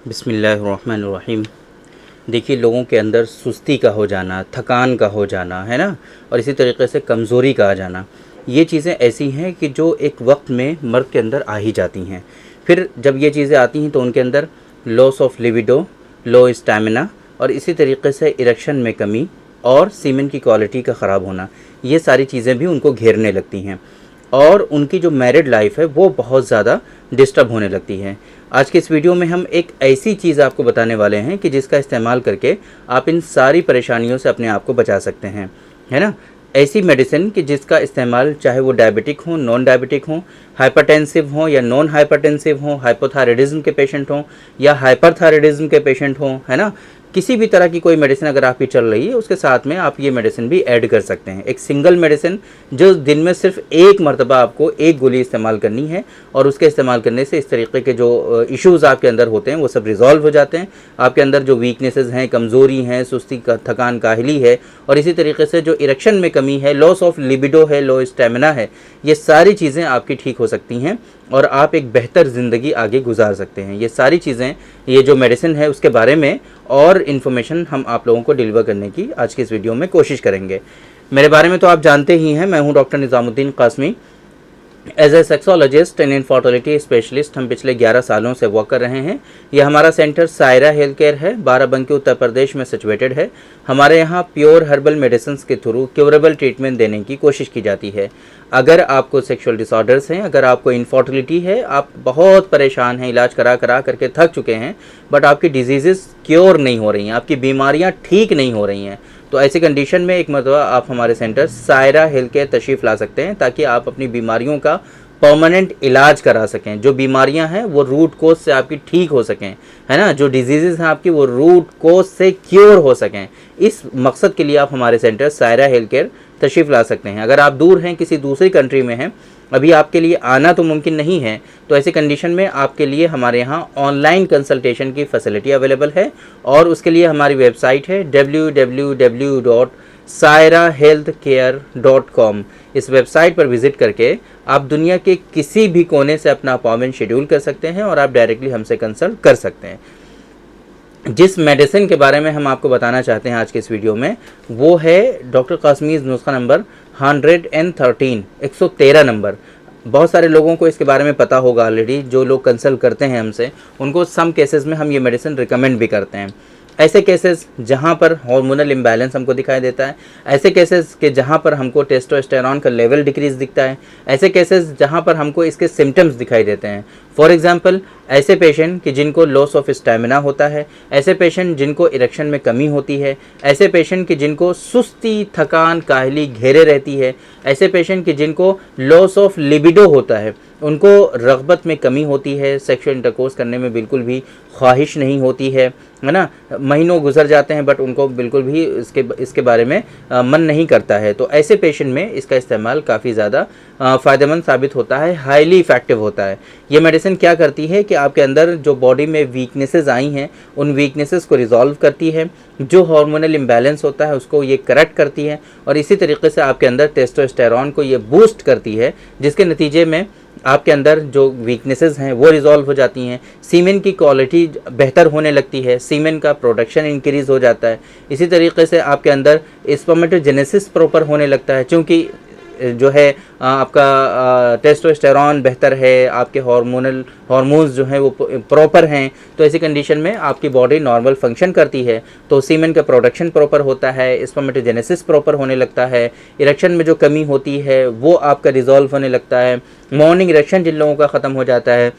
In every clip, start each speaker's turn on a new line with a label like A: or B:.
A: बिस्मिल्लाहिर्रहमानिर्रहीम। देखिए, लोगों के अंदर सुस्ती का हो जाना, थकान का हो जाना, है ना, और इसी तरीके से कमज़ोरी का आ जाना, ये चीज़ें ऐसी हैं कि जो एक वक्त में मर्द के अंदर आ ही जाती हैं। फिर जब ये चीज़ें आती हैं तो उनके अंदर loss of libido, low stamina और इसी तरीके से इरेक्शन में कमी और सीमेन की क्वालिटी का ख़राब होना, ये सारी चीज़ें भी उनको घेरने लगती हैं और उनकी जो मैरिड लाइफ है वो बहुत ज़्यादा डिस्टर्ब होने लगती है। आज के इस वीडियो में हम एक ऐसी चीज़ आपको बताने वाले हैं कि जिसका इस्तेमाल करके आप इन सारी परेशानियों से अपने आप को बचा सकते हैं, है ना। ऐसी मेडिसिन कि जिसका इस्तेमाल चाहे वो डायबिटिक हो, नॉन डायबिटिक हो, हाइपरटेंसिव हो या नॉन हाइपरटेंसिव हो, हाइपोथायराइडिज्म के पेशेंट हों या हाइपरथायराइडिज्म के पेशेंट हों, है ना, किसी भी तरह की कोई मेडिसिन अगर आपकी चल रही है उसके साथ में आप ये मेडिसिन भी ऐड कर सकते हैं। एक सिंगल मेडिसिन जो दिन में सिर्फ एक मरतबा आपको एक गोली इस्तेमाल करनी है और उसके इस्तेमाल करने से इस तरीके के जो इश्यूज़ आपके अंदर होते हैं वो सब रिजॉल्व हो जाते हैं। आपके अंदर जो वीकनेसेस हैं, कमज़ोरी हैं, सुस्ती का, थकान, काहली है और इसी तरीके से जो इरेक्शन में कमी है, लॉस ऑफ लिबिडो है, लो स्टेमिना है, ये सारी चीज़ें आपकी ठीक हो सकती हैं और आप एक बेहतर ज़िंदगी आगे गुजार सकते हैं। ये सारी चीज़ें, ये जो मेडिसिन है उसके बारे में और इन्फॉर्मेशन हम आप लोगों को डिलीवर करने की आज की इस वीडियो में कोशिश करेंगे। मेरे बारे में तो आप जानते ही हैं, मैं हूं doctor Nizamuddin Qasmi. As a sexologist and infertility specialist हम पिछले 11 सालों से वर्क कर रहे हैं। यह हमारा सेंटर सायरा हेल्थ केयर है, बाराबंकी उत्तर प्रदेश में सिचुएटेड है। हमारे यहाँ प्योर हर्बल मेडिसिन के थ्रू क्योरेबल ट्रीटमेंट देने की कोशिश की जाती है। अगर आपको सेक्सुअल डिसऑर्डर्स हैं, अगर आपको इनफर्टिलिटी है, आप बहुत परेशान हैं, इलाज करा करा करके थक चुके हैं, बट आपकी डिजीज़ेस क्योर नहीं हो रही हैं, आपकी बीमारियाँ ठीक नहीं हो रही हैं, तो ऐसी कंडीशन में एक मरतबा आप हमारे सेंटर सायरा हेल्थ केयर तशरीफ़ ला सकते हैं ताकि आप अपनी बीमारियों का परमानेंट इलाज करा सकें। जो बीमारियां हैं वो रूट कोज से आपकी ठीक हो सकें, है ना, जो डिजीज़ेज़ हैं आपकी वो रूट कोज से क्योर हो सकें। इस मकसद के लिए आप हमारे सेंटर सायरा हेल्थ केयर तशरीफ़ ला सकते हैं। अगर आप दूर हैं, किसी दूसरी कंट्री में हैं, अभी आपके लिए आना तो मुमकिन नहीं है, तो ऐसी कंडीशन में आपके लिए हमारे यहाँ ऑनलाइन कंसल्टेशन की फैसिलिटी अवेलेबल है और उसके लिए हमारी वेबसाइट है www.sairahealthcare.com। इस वेबसाइट पर विज़िट करके आप दुनिया के किसी भी कोने से अपना अपॉइंटमेंट शेड्यूल कर सकते हैं और आप डायरेक्टली हमसे कंसल्ट कर सकते हैं। जिस मेडिसिन के बारे में हम आपको बताना चाहते हैं आज के इस वीडियो में, वो है डॉक्टर कासमीज़ नुस्खा नंबर 113, 113 नंबर। बहुत सारे लोगों को इसके बारे में पता होगा ऑलरेडी। जो लोग कंसल्ट करते हैं हमसे, उनको सम केसेस में हम ये मेडिसिन रिकमेंड भी करते हैं। ऐसे केसेस जहाँ पर हार्मोनल इम्बैलेंस हमको दिखाई देता है, ऐसे केसेस के जहाँ पर हमको टेस्टोस्टेरॉन का लेवल डिक्रीज दिखता है, ऐसे केसेस जहाँ पर हमको इसके सिम्टम्स दिखाई देते हैं। फॉर एग्जांपल, ऐसे पेशेंट कि जिनको लॉस ऑफ स्टैमिना होता है, ऐसे पेशेंट जिनको इरेक्शन में कमी होती है, ऐसे पेशेंट कि जिनको सुस्ती, थकान, काहली घेरे रहती है, ऐसे पेशेंट कि जिनको लॉस ऑफ लिबिडो होता है, उनको रग़बत में कमी होती है, सेक्सुअल इंटरकोर्स करने में बिल्कुल भी ख्वाहिश नहीं होती है ना, महीनों गुजर जाते हैं बट उनको बिल्कुल भी इसके बारे में मन नहीं करता है, तो ऐसे पेशेंट में इसका इस्तेमाल काफ़ी ज़्यादा फ़ायदेमंद साबित होता है, हाईली इफ़ेक्टिव होता है। ये मेडिसिन क्या करती है कि आपके अंदर जो बॉडी में वीकनेसेस आई हैं उन वीकनेसेस को रिजॉल्व करती है, जो हार्मोनल इम्बैलेंस होता है उसको ये करेक्ट करती है और इसी तरीके से आपके अंदर टेस्टोस्टेरॉन को ये बूस्ट करती है, जिसके नतीजे में आपके अंदर जो वीकनेसेस हैं वो रिजॉल्व हो जाती हैं, सीमेन की क्वालिटी बेहतर होने लगती है, सीमेन का प्रोडक्शन इंक्रीज़ हो जाता है, इसी तरीके से आपके अंदर स्पर्मेटोजेनेसिस प्रॉपर होने लगता है। क्योंकि जो है आपका टेस्टोस्टेरॉन बेहतर है, आपके हार्मोन्स जो हैं वो प्रॉपर हैं, तो ऐसी कंडीशन में आपकी बॉडी नॉर्मल फंक्शन करती है, तो सीमेन का प्रोडक्शन प्रॉपर होता है, स्पर्मेटोजेनेसिस प्रॉपर होने लगता है, इरेक्शन में जो कमी होती है वो आपका रिजॉल्व होने लगता है, मॉर्निंग इरेक्शन जिन लोगों का ख़त्म हो जाता है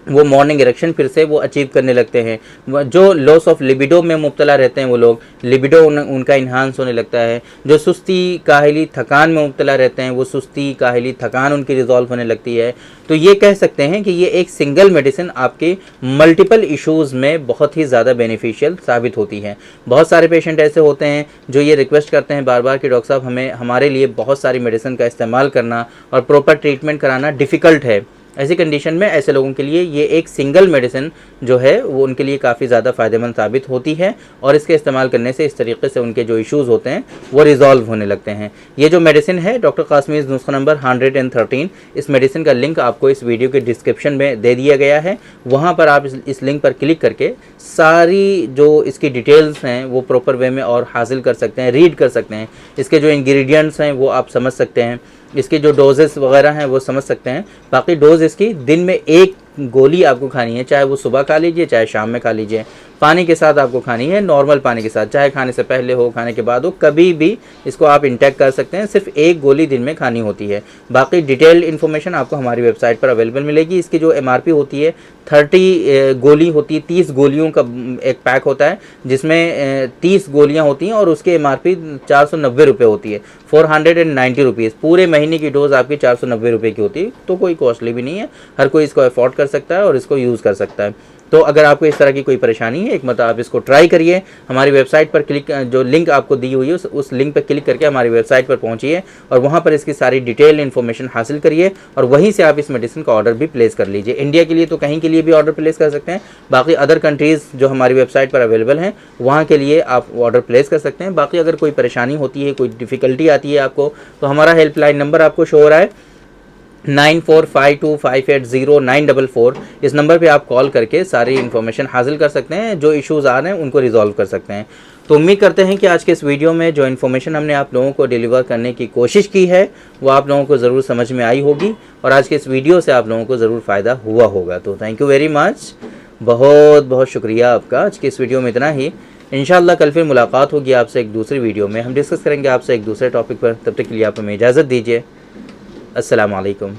A: वो मॉर्निंग इरेक्शन फिर से वो अचीव करने लगते हैं, जो लॉस ऑफ लिबिडो में मुब्तला रहते हैं वो लोग, लिबिडो उनका इन्हांस होने लगता है, जो सुस्ती, काहली, थकान में मुब्तला रहते हैं वो सुस्ती, काहली, थकान उनकी रिजॉल्व होने लगती है। तो ये कह सकते हैं कि ये एक सिंगल मेडिसिन आपके मल्टीपल इश्यूज़ में बहुत ही ज़्यादा बेनिफिशियल साबित होती है। बहुत सारे पेशेंट ऐसे होते हैं जो ये रिक्वेस्ट करते हैं बार बार कि डॉक्टर साहब हमारे लिए बहुत सारी मेडिसिन का इस्तेमाल करना और प्रॉपर ट्रीटमेंट कराना डिफ़िकल्ट है, ऐसी कंडीशन में ऐसे लोगों के लिए ये एक सिंगल मेडिसिन जो है वो उनके लिए काफ़ी ज़्यादा फ़ायदेमंद साबित होती है और इसके इस्तेमाल करने से इस तरीके से उनके जो इश्यूज़ होते हैं वो रिजॉल्व होने लगते हैं। ये जो मेडिसिन है डॉक्टर कासमीज़ नुस्खा नंबर 113, इस मेडिसिन का लिंक आपको इस वीडियो के डिस्क्रिप्शन में दे दिया गया है। वहाँ पर आप इस लिंक पर क्लिक करके सारी जो इसकी डिटेल्स हैं वो प्रॉपर वे में और हासिल कर सकते हैं, रीड कर सकते हैं। इसके जो इंग्रेडिएंट्स हैं वो आप समझ सकते हैं, इसके जो डोजेस वगैरह हैं वो समझ सकते हैं। बाकी डोज इसकी दिन में 1 गोली आपको खानी है, चाहे वो सुबह खा लीजिए चाहे शाम में खा लीजिए। पानी के साथ आपको खानी है, नॉर्मल पानी के साथ, चाहे खाने से पहले हो खाने के बाद हो, कभी भी इसको आप इंटेक कर सकते हैं। सिर्फ 1 गोली दिन में खानी होती है। बाकी डिटेल इन्फॉर्मेशन आपको हमारी वेबसाइट पर अवेलेबल मिलेगी। इसकी जो MRP होती है 30 गोली होती है, 30 गोलियों का एक पैक होता है जिसमें 30 गोलियाँ होती हैं और उसकी MRP 490 रुपये होती है, 490 रुपीज़। पूरे महीने की डोज़ आपकी 490 रुपये की होती है, तो कोई कॉस्टली भी नहीं है, हर कोई इसको अफोर्ड कर सकता है और इसको यूज़ कर सकता है। तो अगर आपको इस तरह की कोई परेशानी है, एक मतलब आप इसको ट्राई करिए। हमारी वेबसाइट पर क्लिक, जो लिंक आपको दी हुई है उस लिंक पर क्लिक करके हमारी वेबसाइट पर पहुंचिए और वहां पर इसकी सारी डिटेल इन्फॉर्मेशन हासिल करिए और वहीं से आप इस मेडिसिन का ऑर्डर भी प्लेस कर लीजिए। इंडिया के लिए तो कहीं के लिए भी ऑर्डर प्लेस कर सकते हैं, बाकी अदर कंट्रीज़ जो हमारी वेबसाइट पर अवेलेबल हैं वहाँ के लिए आप ऑर्डर प्लेस कर सकते हैं। बाकी अगर कोई परेशानी होती है, कोई डिफ़िकल्टी आती है आपको, तो हमारा हेल्पलाइन नंबर आपको शो हो रहा है 9452580944। इस नंबर पे आप कॉल करके सारी इन्फॉर्मेशन हासिल कर सकते हैं, जो इश्यूज़ आ रहे हैं उनको रिजॉल्व कर सकते हैं। तो उम्मीद करते हैं कि आज के इस वीडियो में जो इन्फॉर्मेशन हमने आप लोगों को डिलीवर करने की कोशिश की है वो आप लोगों को ज़रूर समझ में आई होगी और आज के इस वीडियो से आप लोगों को ज़रूर फ़ायदा हुआ होगा। तो थैंक यू वेरी मच, बहुत बहुत शुक्रिया आपका। आज के इस वीडियो में इतना ही। इंशाल्लाह कल फिर मुलाकात होगी आपसे एक दूसरी वीडियो में, हम डिस्कस करेंगे आपसे एक दूसरे टॉपिक पर। तब तक के लिए आप हमें इजाज़त दीजिए। अस्सलाम वालेकुम।